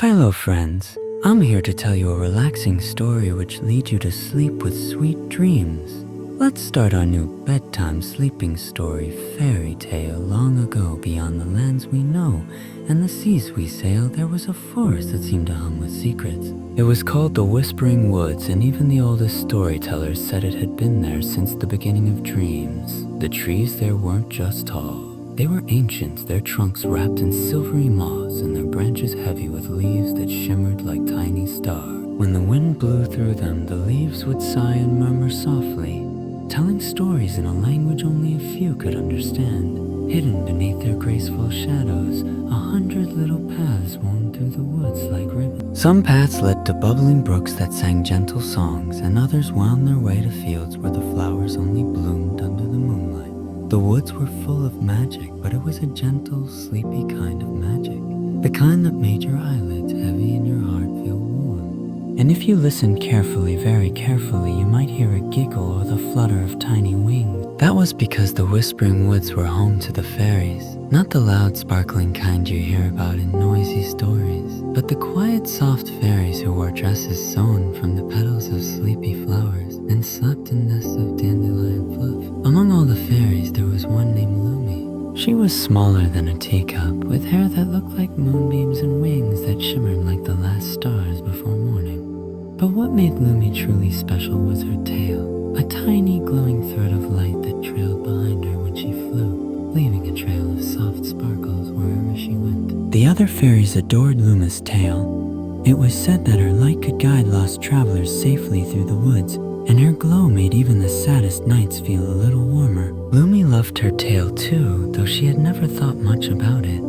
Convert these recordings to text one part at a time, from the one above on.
Hello friends, I'm here to tell you a relaxing story which leads you to sleep with sweet dreams. Let's start our new bedtime sleeping story fairy tale. Long ago beyond the lands we know and the seas we sail, there was a forest that seemed to hum with secrets. It was called the Whispering Woods, and even the oldest storytellers said it had been there since the beginning of dreams. The trees there weren't just tall. They were ancient, their trunks wrapped in silvery moss and their branches heavy with leaves that shimmered like tiny stars. When the wind blew through them, the leaves would sigh and murmur softly, telling stories in a language only a few could understand. Hidden beneath their graceful shadows, 100 little paths wound through the woods like ribbons. Some paths led to bubbling brooks that sang gentle songs, and others wound their way to fields where the flowers only bloomed under the moonlight. The woods were full of magic, but it was a gentle, sleepy kind of magic. The kind that made your eyelids heavy and your heart feel warm. And if you listened carefully, very carefully, you might hear a giggle or the flutter of tiny wings. That was because the Whispering Woods were home to the fairies. Not the loud, sparkling kind you hear about in noisy stories, but the quiet, soft fairies who wore dresses sewn from the petals of sleepy flowers and slept in nests of dandelion fluff. Among all the fairies, there was one named Lumi. She was smaller than a teacup, with hair that looked like moonbeams and wings that shimmered like the last stars before morning. But what made Lumi truly special was her tail, a tiny glowing thread of light that trailed behind her when she flew, leaving a trail of soft sparkles wherever she went. The other fairies adored Lumi's tail. It was said that her light could guide lost travelers safely through the woods, and her glow made even the saddest nights feel a little warmer. Lumi loved her tail too, though she had never thought much about it.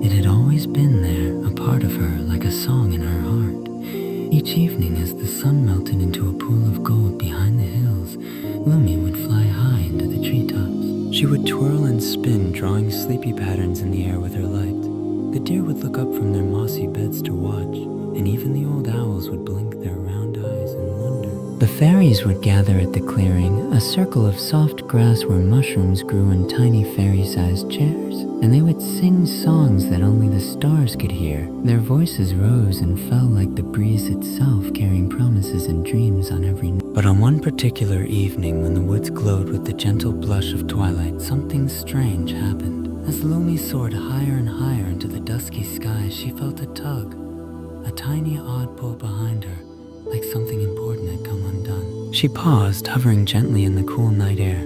It had always been there, a part of her, like a song in her heart. Each evening, as the sun melted into a pool of gold behind the hills, Lumi would fly high into the treetops. She would twirl and spin, drawing sleepy patterns in the air with her light. The deer would look up from their mossy beds to watch, and even the old owls would blink their round eyes in wonder. The fairies would gather at the clearing, a circle of soft grass where mushrooms grew in tiny fairy-sized chairs, and they would sing songs that only the stars could hear. Their voices rose and fell like the breeze itself, carrying promises and dreams on every note. But on one particular evening, when the woods glowed with the gentle blush of twilight, something strange happened. As Lumi soared higher and higher into the dusky sky, she felt a tug, a tiny odd pull behind her, like something important had come undone. She paused, hovering gently in the cool night air.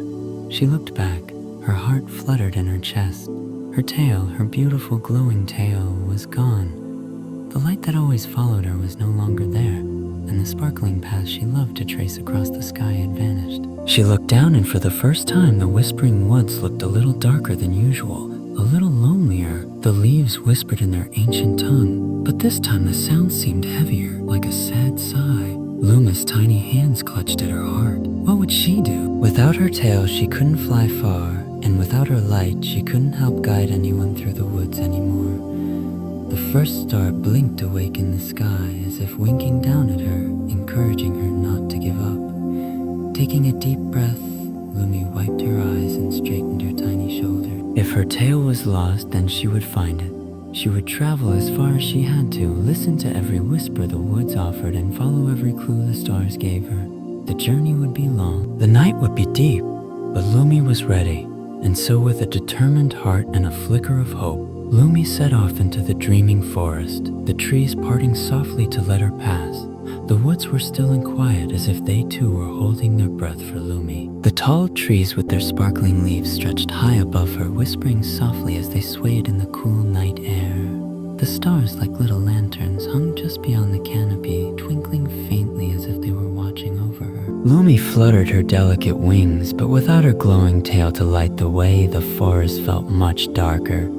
She looked back, her heart fluttered in her chest. Her tail, her beautiful glowing tail, was gone. The light that always followed her was no longer there, and the sparkling path she loved to trace across the sky had vanished. She looked down, and for the first time, the Whispering Woods looked a little darker than usual, a little lonelier. The leaves whispered in their ancient tongue, but this time the sound seemed heavier, like a sad sigh. Luma's tiny hands clutched at her heart. What would she do? Without her tail, she couldn't fly far, and without her light, she couldn't help guide anyone through the woods anymore. The first star blinked awake in the sky, as if winking down at her, encouraging her not to give up. Taking a deep breath, Lumi wiped her eyes and straightened her tiny shoulder. If her tail was lost, then she would find it. She would travel as far as she had to, listen to every whisper the woods offered, and follow every clue the stars gave her. The journey would be long, the night would be deep, but Lumi was ready, and so with a determined heart and a flicker of hope, Lumi set off into the dreaming forest, the trees parting softly to let her pass. The woods were still and quiet, as if they too were holding their breath for Lumi. The tall trees with their sparkling leaves stretched high above her, whispering softly as they swayed in the cool night air. The stars, like little lanterns, hung just beyond the canopy, twinkling faintly as if they were watching over her. Lumi fluttered her delicate wings, but without her glowing tail to light the way, the forest felt much darker.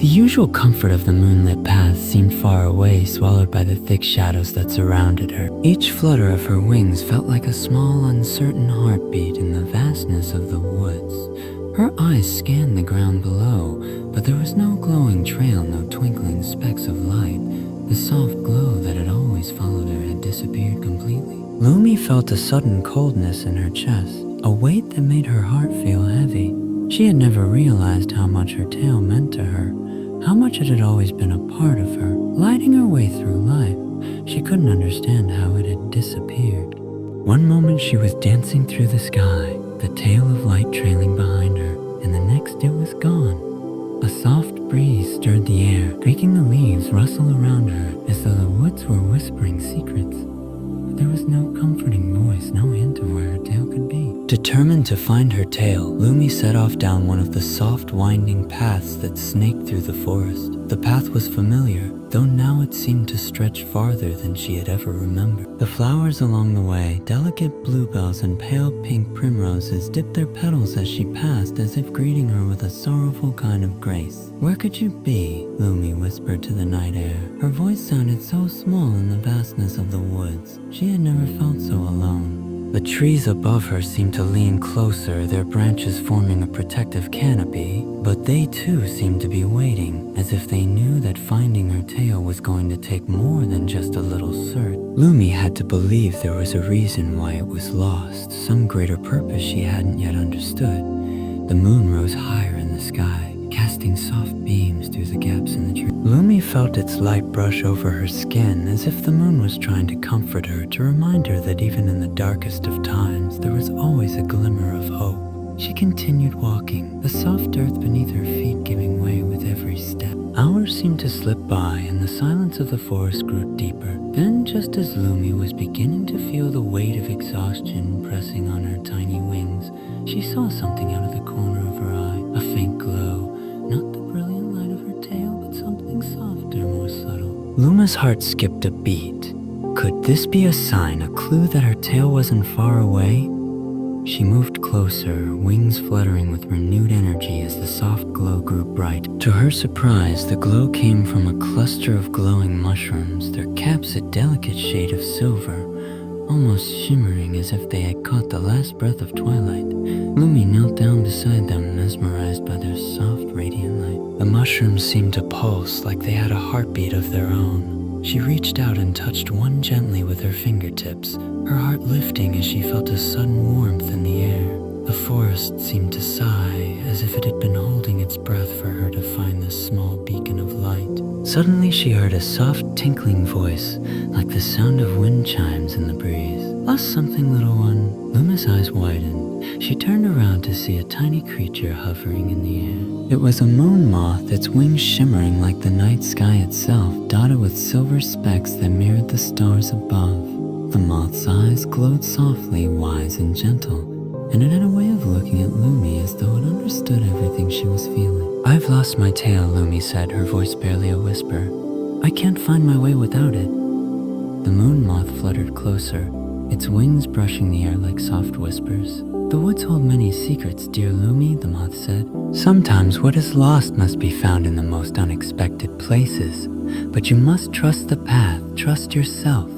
The usual comfort of the moonlit paths seemed far away, swallowed by the thick shadows that surrounded her. Each flutter of her wings felt like a small, uncertain heartbeat in the vastness of the woods. Her eyes scanned the ground below, but there was no glowing trail, no twinkling specks of light. The soft glow that had always followed her had disappeared completely. Lumi felt a sudden coldness in her chest, a weight that made her heart feel heavy. She had never realized how much her tail meant to her, how much it had always been a part of her, gliding her way through life. She couldn't understand how it had disappeared. One moment she was dancing through the sky, the tail of light trailing behind her, and the next it was gone. A soft breeze stirred the air, making the leaves rustle around her as though the woods were whispering secrets. But there was no comforting voice, no hint of where her tail could be. Determined to find her tail, Lumi set off down one of the soft, winding paths that snaked through the forest. The path was familiar, though now it seemed to stretch farther than she had ever remembered. The flowers along the way, delicate bluebells and pale pink primroses, dipped their petals as she passed, as if greeting her with a sorrowful kind of grace. "Where could you be?" Lumi whispered to the night air. Her voice sounded so small in the vastness of the woods. She had never felt so alone. The trees above her seemed to lean closer, their branches forming a protective canopy, but they too seemed to be waiting, as if they knew that finding her tail was going to take more than just a little search. Lumi had to believe there was a reason why it was lost, some greater purpose she hadn't yet understood. The moon rose higher in the sky, casting soft beams through the gaps in the tree. Lumi felt its light brush over her skin, as if the moon was trying to comfort her, to remind her that even in the darkest of times, there was always a glimmer of hope. She continued walking, the soft earth beneath her feet giving way with every step. Hours seemed to slip by, and the silence of the forest grew deeper. Then, just as Lumi was beginning to feel the weight of exhaustion pressing on her tiny wings, she saw something out of the corner of her eye, a faint glow. Not the brilliant light of her tail, but something softer, more subtle. Luma's heart skipped a beat. Could this be a sign, a clue that her tail wasn't far away? She moved closer, wings fluttering with renewed energy as the soft glow grew bright. To her surprise, the glow came from a cluster of glowing mushrooms, their caps a delicate shade of silver, almost shimmering as if they had caught the last breath of twilight. Lumi knelt down beside them, mesmerized by their soft, radiant light. The mushrooms seemed to pulse like they had a heartbeat of their own. She reached out and touched one gently with her fingertips, her heart lifting as she felt a sudden warmth in the air. The forest seemed to sigh, as if it had been holding its breath for her to find this small beacon of light. Suddenly she heard a soft tinkling voice, like the sound of wind chimes in the breeze. "Lost something, little one?" Luma's eyes widened. She turned around to see a tiny creature hovering in the air. It was a moon moth, its wings shimmering like the night sky itself, dotted with silver specks that mirrored the stars above. The moth's eyes glowed softly, wise and gentle, and it had a way of looking at Lumi as though it understood everything she was feeling. "I've lost my tail," Lumi said, her voice barely a whisper. "I can't find my way without it." The moon moth fluttered closer, its wings brushing the air like soft whispers. "The woods hold many secrets, dear Lumi," the moth said. "Sometimes what is lost must be found in the most unexpected places, but you must trust the path, trust yourself."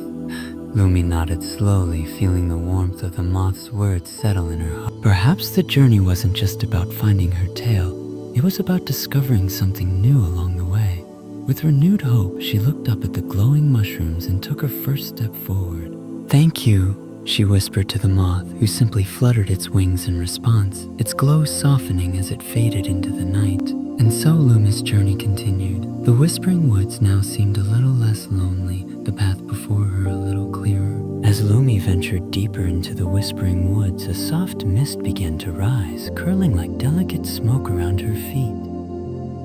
Lumi nodded slowly, feeling the warmth of the moth's words settle in her heart. Perhaps the journey wasn't just about finding her tail. It was about discovering something new along the way. With renewed hope, she looked up at the glowing mushrooms and took her first step forward. "Thank you," she whispered to the moth, who simply fluttered its wings in response, its glow softening as it faded into the night. And so Lumi's journey continued. The whispering woods now seemed a little less lonely, the path before her a little clearer. As Lumi ventured deeper into the whispering woods, a soft mist began to rise, curling like delicate smoke around her feet.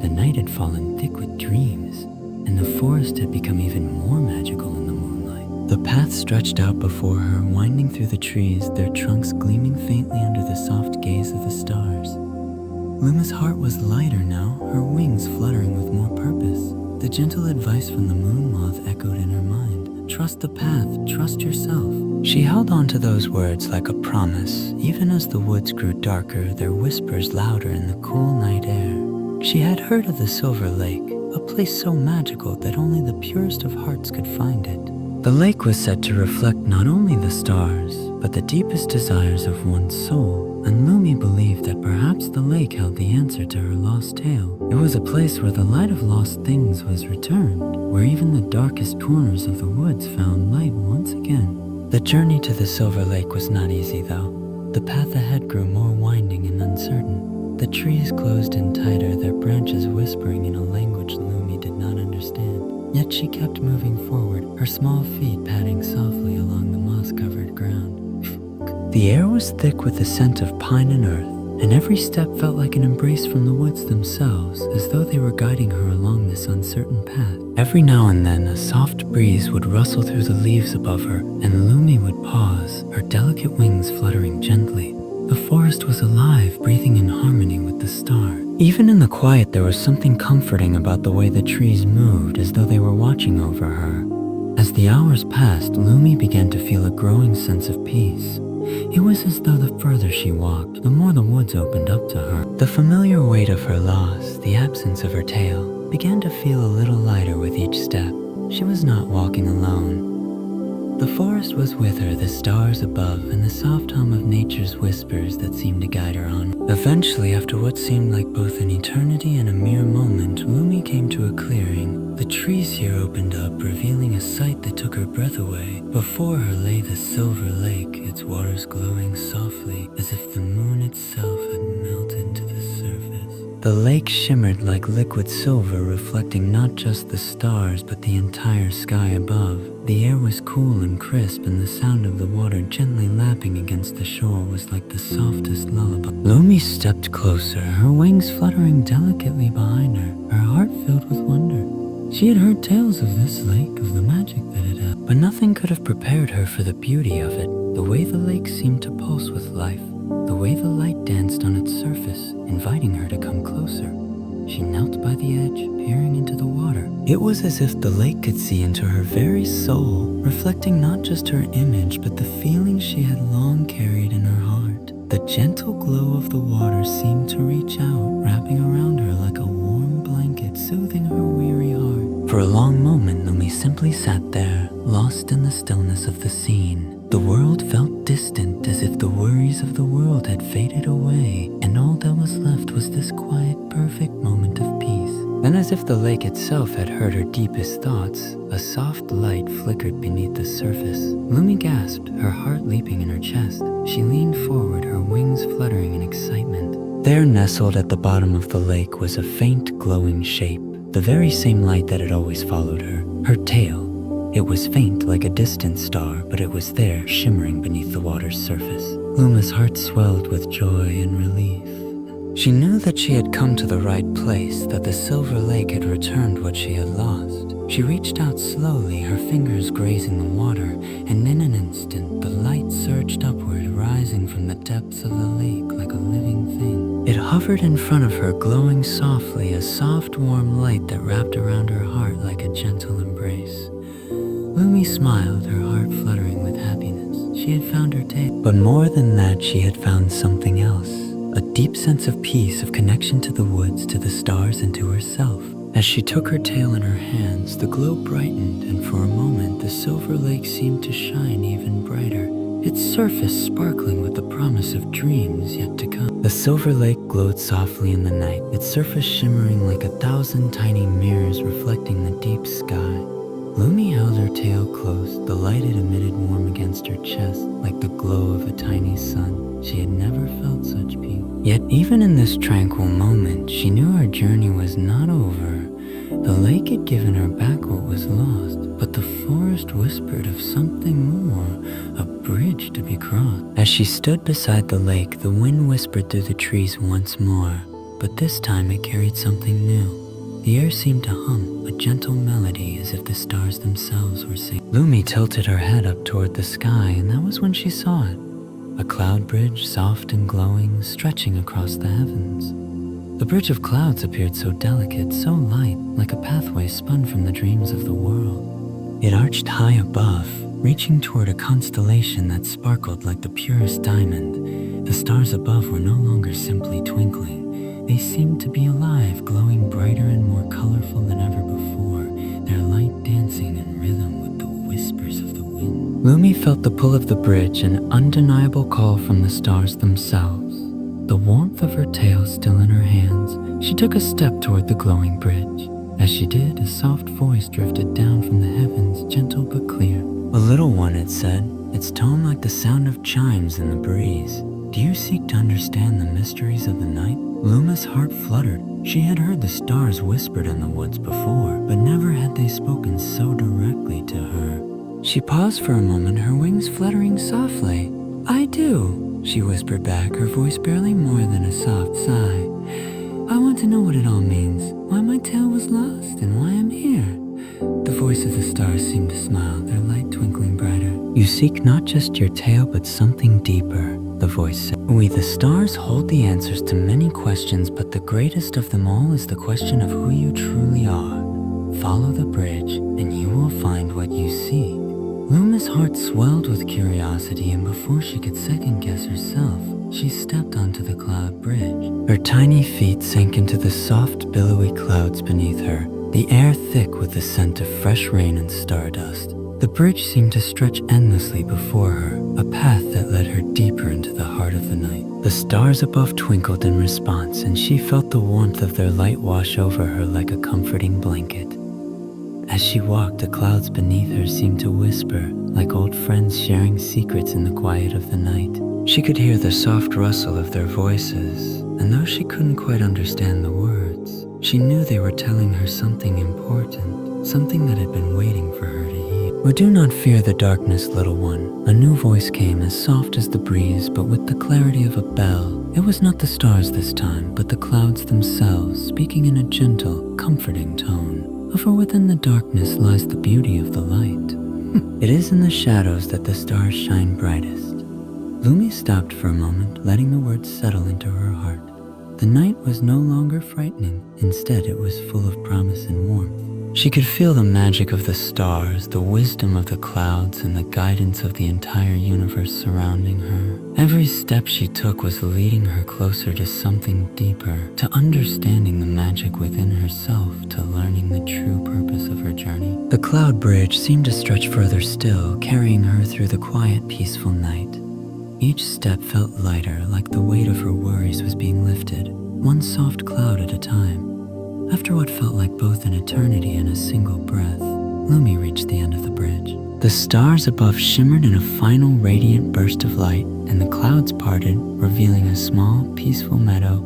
The night had fallen thick with dreams, and the forest had become even more magical in the moonlight. The path stretched out before her, winding through the trees, their trunks gleaming faintly under the soft gaze of the stars. Luma's heart was lighter now, her wings fluttering with more purpose. The gentle advice from the moon moth echoed in her mind. Trust the path, trust yourself. She held on to those words like a promise, even as the woods grew darker, their whispers louder in the cool night air. She had heard of the Silver Lake, a place so magical that only the purest of hearts could find it. The lake was said to reflect not only the stars, but the deepest desires of one's soul, and Lumi believed that perhaps the lake held the answer to her lost tale. It was a place where the light of lost things was returned, where even the darkest corners of the woods found light once again. The journey to the Silver Lake was not easy, though. The path ahead grew more winding and uncertain. The trees closed in tighter, their branches whispering in a language Lumi did not understand. Yet she kept moving forward, her small feet padding softly along the moss-covered ground. The air was thick with the scent of pine and earth, and every step felt like an embrace from the woods themselves, as though they were guiding her along this uncertain path. Every now and then, a soft breeze would rustle through the leaves above her, and Lumi would pause, her delicate wings fluttering gently. The forest was alive, breathing in harmony with the stars. Even in the quiet, there was something comforting about the way the trees moved, as though they were watching over her. As the hours passed, Lumi began to feel a growing sense of peace. It was as though the further she walked, the more the woods opened up to her. The familiar weight of her loss, the absence of her tail, began to feel a little lighter with each step. She was not walking alone. The forest was with her, the stars above, and the soft hum of nature's whispers that seemed to guide her on. Eventually, after what seemed like both an eternity and a mere moment, Lumi came to a clearing. The trees here opened up, revealing a sight that took her breath away. Before her lay the silver lake, its waters glowing softly, as if the moon itself had melted to the surface. The lake shimmered like liquid silver, reflecting not just the stars, but the entire sky above. The air was cool and crisp, and the sound of the water gently lapping against the shore was like the softest lullaby. Lumi stepped closer, her wings fluttering delicately behind her, her heart filled with wonder. She had heard tales of this lake, of the magic that it had, but nothing could have prepared her for the beauty of it. The way the lake seemed to pulse with life, the way the light danced on its surface, inviting her to come closer. She knelt by the edge, peering into the water. It was as if the lake could see into her very soul, reflecting not just her image, but the feelings she had long carried in her heart. The gentle glow of the water seemed to reach out, wrapping around her like a warm blanket, soothing her weary heart. For a long moment, Lumi simply sat there, lost in the stillness of the scene. The world felt distant, as if the worries of the world had faded away, and all that was left was this quiet, perfect moment of peace. Then, as if the lake itself had heard her deepest thoughts, a soft light flickered beneath the surface. Lumi gasped, her heart leaping in her chest. She leaned forward, her wings fluttering in excitement. There, nestled at the bottom of the lake, was a faint, glowing shape, the very same light that had always followed her. Her tail. It was faint like a distant star, but it was there, shimmering beneath the water's surface. Luma's heart swelled with joy and relief. She knew that she had come to the right place, that the silver lake had returned what she had lost. She reached out slowly, her fingers grazing the water, and in an instant, the light surged upward, rising from the depths of the lake like a living thing. It hovered in front of her, glowing softly, a soft, warm light that wrapped around her heart like a gentle embrace. Lumi smiled, her heart fluttering with happiness. She had found her tail. But more than that, she had found something else. A deep sense of peace, of connection to the woods, to the stars, and to herself. As she took her tail in her hands, the glow brightened, and for a moment, the silver lake seemed to shine even brighter, its surface sparkling with the promise of dreams yet to come. The silver lake glowed softly in the night, its surface shimmering like 1,000 tiny mirrors reflecting the deep sky. Lumi held her tail close, the light it emitted warm against her chest, like the glow of a tiny sun. She had never felt such peace. Yet even in this tranquil moment, she knew her journey was not over. The lake had given her back what was lost, but the forest whispered of something more, a bridge to be crossed. As she stood beside the lake, the wind whispered through the trees once more, but this time it carried something new. The air seemed to hum, a gentle melody, as if the stars themselves were singing. Lumi tilted her head up toward the sky, and that was when she saw it. A cloud bridge, soft and glowing, stretching across the heavens. The bridge of clouds appeared so delicate, so light, like a pathway spun from the dreams of the world. It arched high above, reaching toward a constellation that sparkled like the purest diamond. The stars above were no longer simply twinkling. They seemed to be alive, glowing brighter and more colorful than ever before, their light dancing in rhythm with the whispers of the wind. Lumi felt the pull of the bridge, an undeniable call from the stars themselves. The warmth of her tail still in her hands, she took a step toward the glowing bridge. As she did, a soft voice drifted down from the heavens, gentle but clear. "A little one," it said, its tone like the sound of chimes in the breeze. "Do you seek to understand the mysteries of the night?" Luma's heart fluttered. She had heard the stars whispered in the woods before, but never had they spoken so directly to her. She paused for a moment, her wings fluttering softly. "I do," she whispered back, her voice barely more than a soft sigh. "I want to know what it all means, why my tail was lost, and why I'm here." The voice of the stars seemed to smile, their light twinkling brighter. "You seek not just your tail, but something deeper," the voice said. "We, the stars, hold the answers to many questions, but the greatest of them all is the question of who you truly are. Follow the bridge, and you will find what you seek." Luma's heart swelled with curiosity, and before she could second-guess herself, she stepped onto the cloud bridge. Her tiny feet sank into the soft, billowy clouds beneath her, the air thick with the scent of fresh rain and stardust. The bridge seemed to stretch endlessly before her, a path that led her deeper into the heart of the night. The stars above twinkled in response, and she felt the warmth of their light wash over her like a comforting blanket. As she walked, the clouds beneath her seemed to whisper, like old friends sharing secrets in the quiet of the night. She could hear the soft rustle of their voices, and though she couldn't quite understand the words, she knew they were telling her something important, something that had been waiting for her to hear. "Oh, do not fear the darkness, little one." A new voice came, as soft as the breeze, but with the clarity of a bell. It was not the stars this time, but the clouds themselves, speaking in a gentle, comforting tone. "For within the darkness lies the beauty of the light. It is in the shadows that the stars shine brightest." Lumi stopped for a moment, letting the words settle into her heart. The night was no longer frightening. Instead, it was full of promise and warmth. She could feel the magic of the stars, the wisdom of the clouds, and the guidance of the entire universe surrounding her. Every step she took was leading her closer to something deeper, to understanding the magic within herself, to learning the true purpose of her journey. The cloud bridge seemed to stretch further still, carrying her through the quiet, peaceful night. Each step felt lighter, like the weight of her worries was being lifted, one soft cloud at a time. After what felt like both an eternity and a single breath, Lumi reached the end of the bridge. The stars above shimmered in a final radiant burst of light, and the clouds parted, revealing a small, peaceful meadow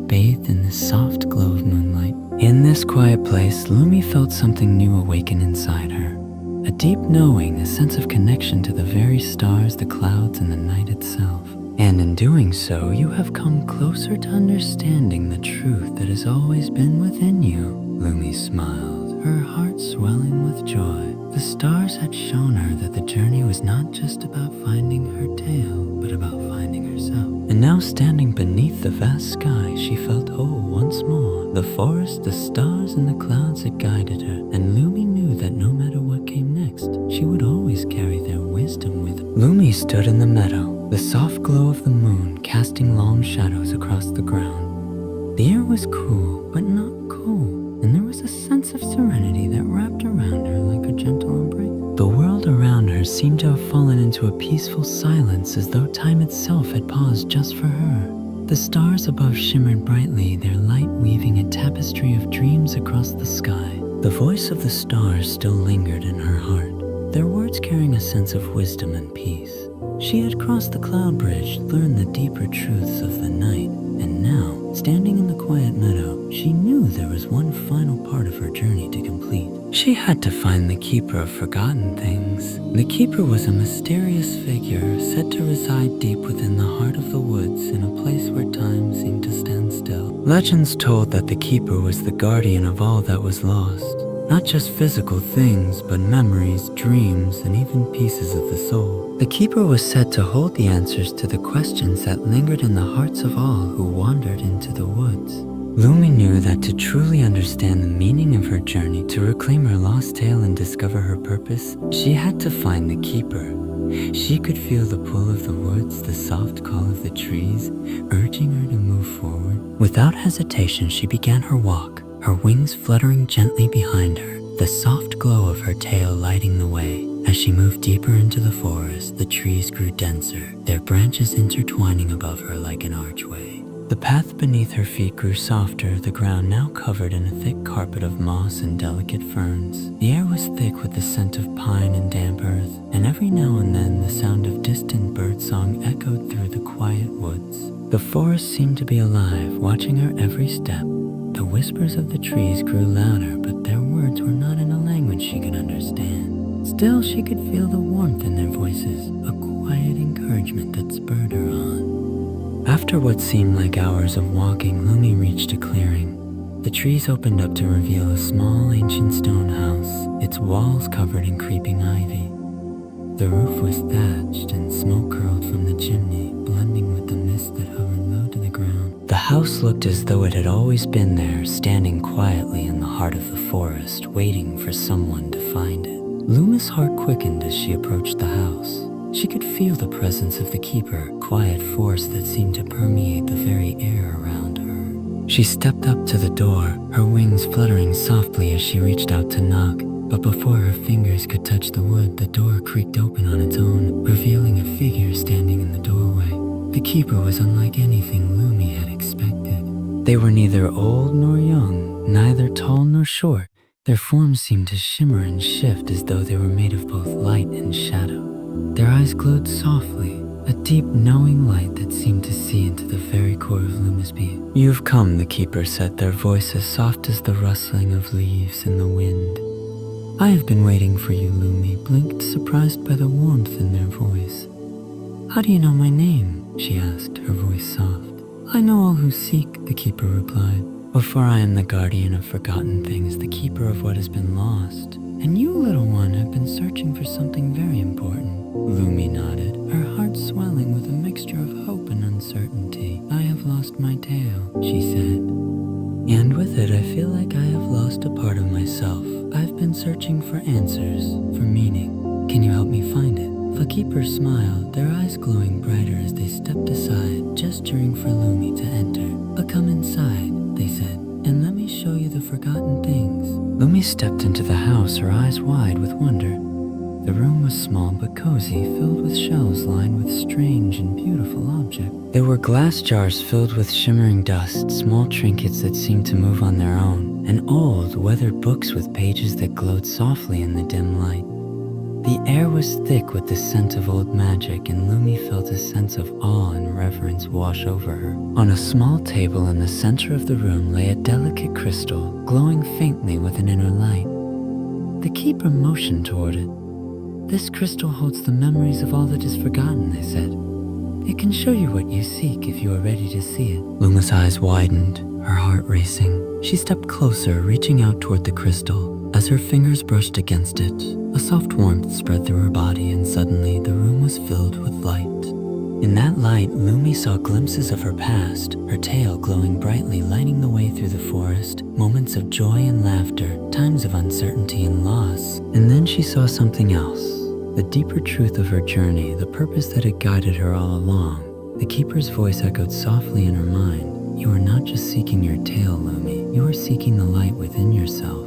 bathed in the soft glow of moonlight. In this quiet place, Lumi felt something new awaken inside her. A deep knowing, a sense of connection to the very stars, the clouds, and the night itself. And in doing so, you have come closer to understanding the truth that has always been within you. Lumi smiled, her heart swelling with joy. The stars had shown her that the journey was not just about finding her tail, but about finding herself. And now, standing beneath the vast sky, she felt whole once more. The forest, the stars, and the clouds had guided her, and Lumi knew that no matter what came next, she would always carry their wisdom with her. Lumi stood in the meadow, the soft glow of the moon casting long shadows across the ground. The air was cool, but not cold, and there was a sense of serenity that wrapped around her like a gentle embrace. The world around her seemed to have fallen into a peaceful silence, as though time itself had paused just for her. The stars above shimmered brightly, their light weaving a tapestry of dreams across the sky. The voice of the stars still lingered in her heart, their words carrying a sense of wisdom and peace. She had crossed the cloud bridge, learned the deeper truths of the night, and now, standing in the quiet meadow, she knew there was one final part of her journey to complete. She had to find the Keeper of Forgotten Things. The Keeper was a mysterious figure said to reside deep within the heart of the woods, in a place where time seemed to stand still. Legends told that the Keeper was the guardian of all that was lost. Not just physical things, but memories, dreams, and even pieces of the soul. The Keeper was said to hold the answers to the questions that lingered in the hearts of all who wandered into the woods. Lumi knew that to truly understand the meaning of her journey, to reclaim her lost tail and discover her purpose, she had to find the Keeper. She could feel the pull of the woods, the soft call of the trees, urging her to move forward. Without hesitation, she began her walk, her wings fluttering gently behind her, the soft glow of her tail lighting the way. As she moved deeper into the forest, the trees grew denser, their branches intertwining above her like an archway. The path beneath her feet grew softer, the ground now covered in a thick carpet of moss and delicate ferns. The air was thick with the scent of pine and damp earth, and every now and then the sound of distant birdsong echoed through the quiet woods. The forest seemed to be alive, watching her every step, The whispers of the trees grew louder, but their words were not in a language she could understand. Still, she could feel the warmth in their voices, a quiet encouragement that spurred her on. After what seemed like hours of walking, Lumi reached a clearing. The trees opened up to reveal a small ancient stone house, its walls covered in creeping ivy. The roof was thatched and smoke curled from the chimney, blending with the mist that hovered low to the ground. The house looked as though it had always been there, standing quietly in the heart of the forest, waiting for someone to find it. Lumi's heart quickened as she approached the house. She could feel the presence of the keeper, a quiet force that seemed to permeate the very air around her. She stepped up to the door, her wings fluttering softly as she reached out to knock. But before her fingers could touch the wood, the door creaked open on its own, revealing a figure standing in the doorway. The keeper was unlike anything Lumi had expected. They were neither old nor young, neither tall nor short. Their forms seemed to shimmer and shift as though they were made of both light and shadow. Their eyes glowed softly, a deep knowing light that seemed to see into the very core of Lumi's being. "You've come," the keeper said, their voice as soft as the rustling of leaves in the wind. "I have been waiting for you," Lumi blinked, surprised by the warmth in their voice. "How do you know my name?" she asked, her voice soft. "I know all who seek," the keeper replied. "For I am the guardian of forgotten things, the keeper of what has been lost. And you, little one, have been searching for something very important." Lumi nodded, her heart swelling with a mixture of hope and uncertainty. "I have lost my tail," she said. "And with it, I feel like I have lost a part of myself. I've been searching for answers, for meaning. Can you help me find it?" The keeper smiled, their eyes glowing brighter as they stepped aside, gesturing for Lumi to enter. "Come inside," they said, "and let me show you the forgotten things." Lumi stepped into the house, her eyes wide with wonder. The room was small but cozy, filled with shelves lined with strange and beautiful objects. There were glass jars filled with shimmering dust, small trinkets that seemed to move on their own, and old, weathered books with pages that glowed softly in the dim light. The air was thick with the scent of old magic, and Lumi felt a sense of awe and reverence wash over her. On a small table in the center of the room lay a delicate crystal, glowing faintly with an inner light. The keeper motioned toward it. "This crystal holds the memories of all that is forgotten," they said. "It can show you what you seek if you are ready to see it." Luma's eyes widened, her heart racing. She stepped closer, reaching out toward the crystal. As her fingers brushed against it, a soft warmth spread through her body, and suddenly the room was filled with light. In that light, Lumi saw glimpses of her past, her tail glowing brightly, lighting the way through the forest, moments of joy and laughter, times of uncertainty and loss. And then she saw something else, the deeper truth of her journey, the purpose that had guided her all along. The keeper's voice echoed softly in her mind. "You are not just seeking your tail, Lumi. You are seeking the light within yourself."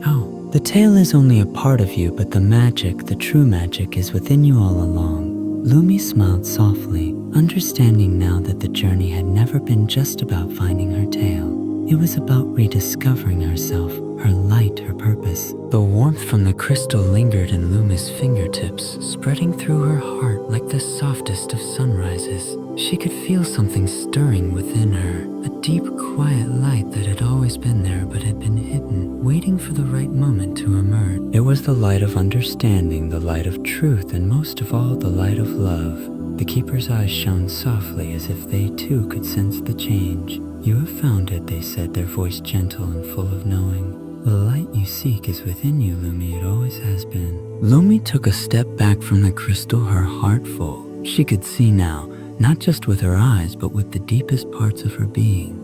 "How?" "The tail is only a part of you, but the magic, the true magic, is within you all along." Lumi smiled softly, understanding now that the journey had never been just about finding her tail. It was about rediscovering herself, her light, her purpose. The warmth from the crystal lingered in Lumi's fingertips, spreading through her heart like the softest of sunrises. She could feel something stirring within her, a deep, quiet light that had always been there but had been hidden, waiting for the right moment to emerge. It was the light of understanding, the light of truth, and most of all, the light of love. The keeper's eyes shone softly as if they too could sense the change. "You have found it," they said, their voice gentle and full of knowing. "The light you seek is within you, Lumi. It always has been." Lumi took a step back from the crystal, her heart full. She could see now, not just with her eyes, but with the deepest parts of her being.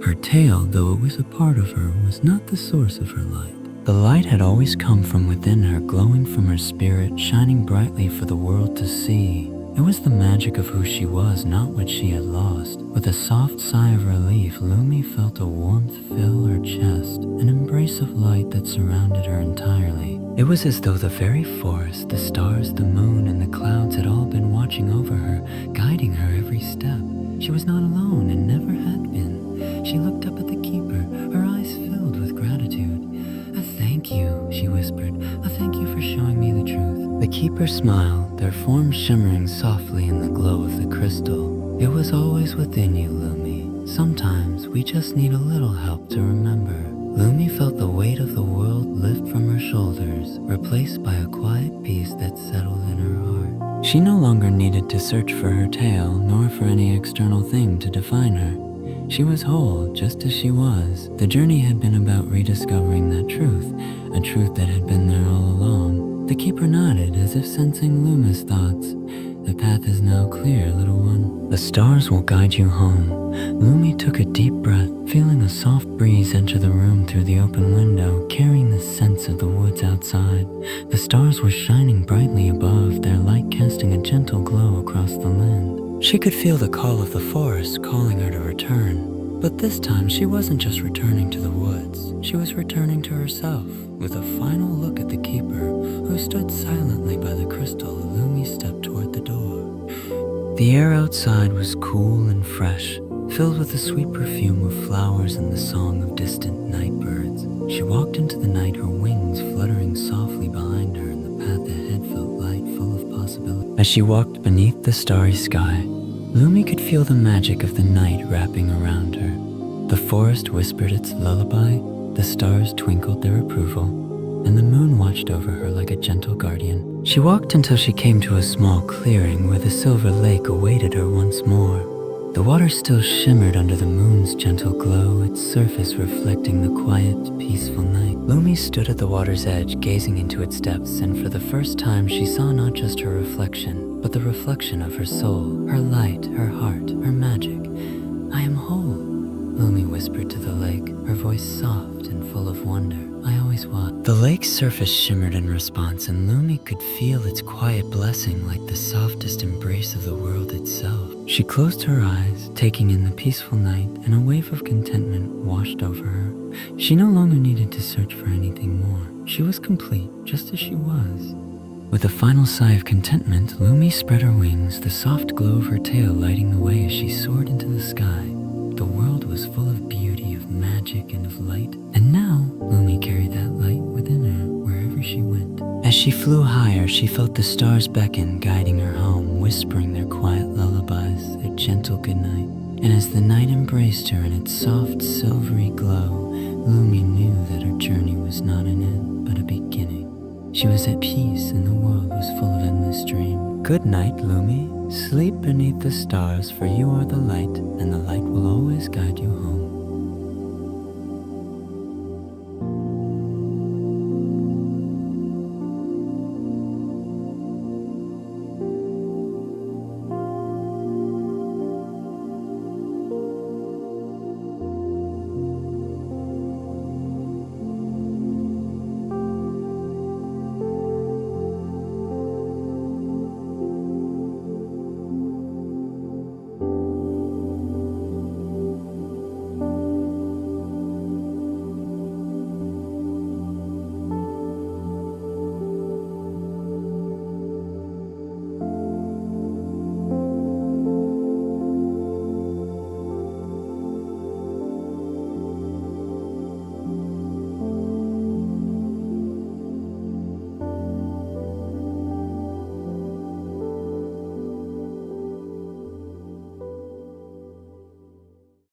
Her tail, though it was a part of her, was not the source of her light. The light had always come from within her, glowing from her spirit, shining brightly for the world to see. It was the magic of who she was, not what she had lost. With a soft sigh of relief, Lumi felt a warmth fill her chest, an embrace of light that surrounded her entirely. It was as though the very forest, the stars, the moon, and the clouds had all been watching over her, guiding her every step. She was not alone and never had been. She looked up at the keeper, her eyes filled with gratitude. "Thank you," she whispered. "Thank you for showing me the truth." The keeper smiled, their forms shimmering softly in the glow of the crystal. "It was always within you, Lumi. Sometimes we just need a little help to remember. Lumi felt the weight of the world lift from her shoulders, replaced by a quiet peace that settled in her heart. She no longer needed to search for her tale, nor for any external thing to define her. She was whole, just as she was. The journey had been about rediscovering that truth, a truth that had been there all along. The keeper nodded, as if sensing Luma's thoughts. The path is now clear, little one. The stars will guide you home. Lumi took a deep breath, feeling a soft breeze enter the room through the open window, carrying the scents of the woods outside. The stars were shining brightly above, their light casting a gentle glow across the land. She could feel the call of the forest calling her to return. But this time she wasn't just returning to the woods, she was returning to herself. With a final look at the keeper, who stood silently by the crystal, Lumi stepped toward the door. The air outside was cool and fresh, filled with the sweet perfume of flowers and the song of distant night birds. She walked into the night, her wings fluttering softly behind her, and the path ahead felt light, full of possibility. As she walked beneath the starry sky, Lumi could feel the magic of the night wrapping around her. The forest whispered its lullaby, the stars twinkled their approval, and the moon watched over her like a gentle guardian. She walked until she came to a small clearing where the silver lake awaited her once more. The water still shimmered under the moon's gentle glow, its surface reflecting the quiet, peaceful night. Lumi stood at the water's edge, gazing into its depths, and for the first time she saw not just her reflection, but the reflection of her soul, her light, her heart, her magic. "I am whole," Lumi whispered to the lake, her voice soft and full of wonder. "I always was." The lake's surface shimmered in response, and Lumi could feel its quiet blessing like the softest embrace of the world itself. She closed her eyes, taking in the peaceful night, and a wave of contentment washed over her. She no longer needed to search for anything more. She was complete, just as she was. With a final sigh of contentment, Lumi spread her wings, the soft glow of her tail lighting the way as she soared into the sky. The world was full of beauty, of magic, and of light. And now, Lumi carried that light within her wherever she went. As she flew higher, she felt the stars beckon, guiding her home, whispering their quiet lullabies, their gentle goodnight. And as the night embraced her in its soft, silvery glow, Lumi knew that her journey was not an end, but a beginning. She was at peace, and the world was full of endless dream. Good night, Lumi. Sleep beneath the stars, for you are the light, and the light will always guide you home.